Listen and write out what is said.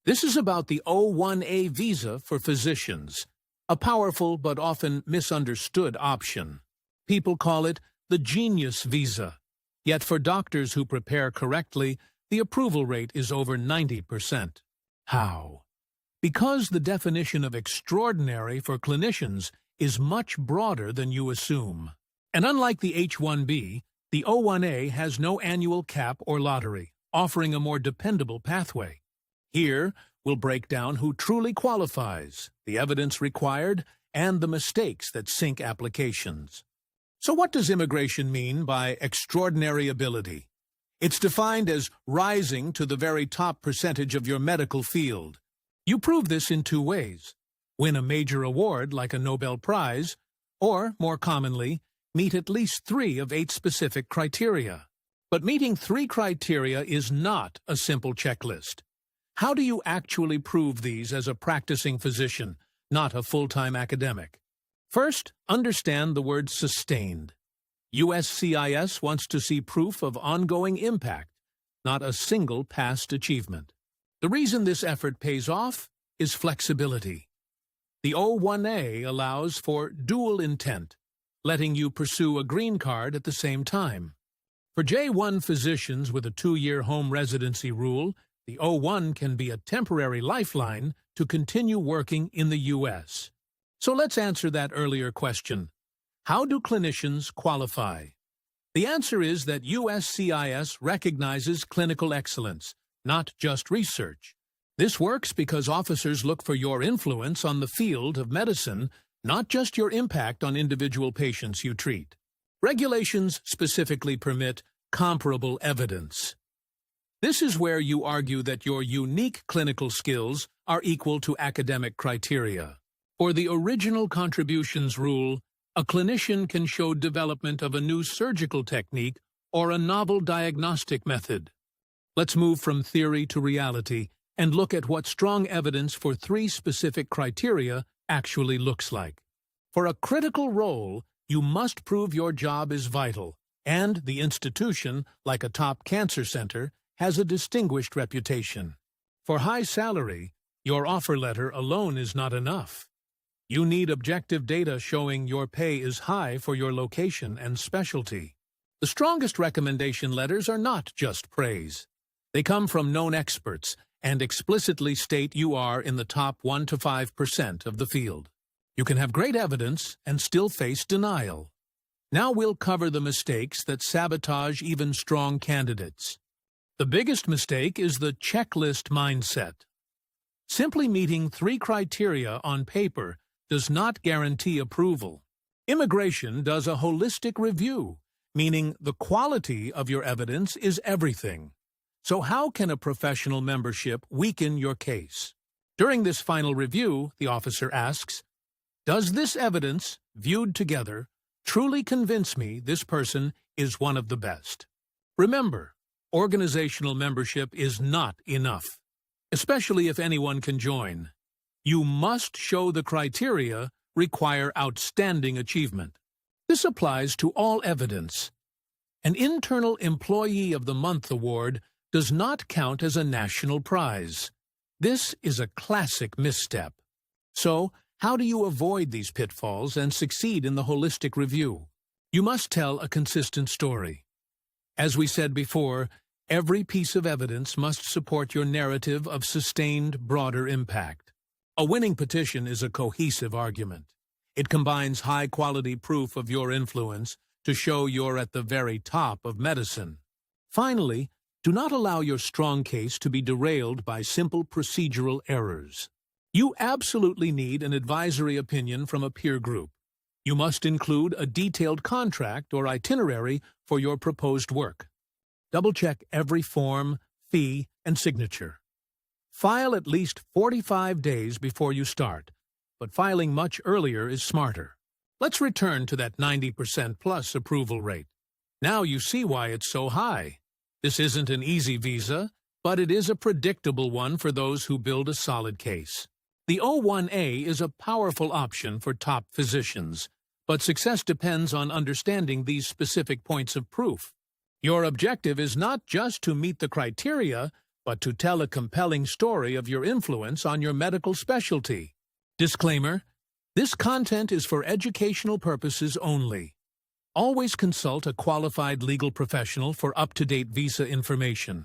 This is about the O-1A visa for physicians, a powerful but often misunderstood option. People call it the genius visa, yet for doctors who prepare correctly, the approval rate is over 90%. How? Because the definition of extraordinary for clinicians is much broader than you assume. And unlike the H-1B, the O-1A has no annual cap or lottery, offering a more dependable pathway. Here, we'll break down who truly qualifies, the evidence required, and the mistakes that sink applications. So what does immigration mean by extraordinary ability? It's defined as rising to the very top percentage of your medical field. You prove this in two ways: win a major award like a Nobel Prize, or, more commonly, meet at least 3 of 8 specific criteria. But meeting 3 criteria is not a simple checklist. How do you actually prove these as a practicing physician, not a full-time academic? First, understand the word sustained. USCIS wants to see proof of ongoing impact, not a single past achievement. The reason this effort pays off is flexibility. The O-1A allows for dual intent, letting you pursue a green card at the same time. For J-1 physicians with a 2-year home residency rule, the O-1 can be a temporary lifeline to continue working in the U.S. So let's answer that earlier question. How do clinicians qualify? The answer is that USCIS recognizes clinical excellence, not just research. This works because officers look for your influence on the field of medicine, not just your impact on individual patients you treat. Regulations specifically permit comparable evidence. This is where you argue that your unique clinical skills are equal to academic criteria. For the original contributions rule, a clinician can show development of a new surgical technique or a novel diagnostic method. Let's move from theory to reality and look at what strong evidence for 3 specific criteria actually looks like. For a critical role, you must prove your job is vital, and the institution, like a top cancer center, has a distinguished reputation. For high salary, your offer letter alone is not enough. You need objective data showing your pay is high for your location and specialty. The strongest recommendation letters are not just praise. They come from known experts and explicitly state you are in the top 1 to 5% of the field. You can have great evidence and still face denial. Now we'll cover the mistakes that sabotage even strong candidates. The biggest mistake is the checklist mindset. Simply meeting 3 criteria on paper does not guarantee approval. Immigration does a holistic review, meaning the quality of your evidence is everything. So how can a professional membership weaken your case? During this final review, the officer asks, does this evidence, viewed together, truly convince me this person is one of the best? Remember, organizational membership is not enough, especially if anyone can join. You must show the criteria require outstanding achievement. This applies to all evidence. An Internal Employee of the Month award does not count as a national prize. This is a classic misstep. So, how do you avoid these pitfalls and succeed in the holistic review? You must tell a consistent story. As we said before, every piece of evidence must support your narrative of sustained, broader impact. A winning petition is a cohesive argument. It combines high-quality proof of your influence to show you're at the very top of medicine. Finally, do not allow your strong case to be derailed by simple procedural errors. You absolutely need an advisory opinion from a peer group. You must include a detailed contract or itinerary for your proposed work. Double-check every form, fee, and signature. File at least 45 days before you start, but filing much earlier is smarter. Let's return to that 90% plus approval rate. Now you see why it's so high. This isn't an easy visa, but it is a predictable one for those who build a solid case. The O-1A is a powerful option for top physicians, but success depends on understanding these specific points of proof. Your objective is not just to meet the criteria, but to tell a compelling story of your influence on your medical specialty. Disclaimer: this content is for educational purposes only. Always consult a qualified legal professional for up-to-date visa information.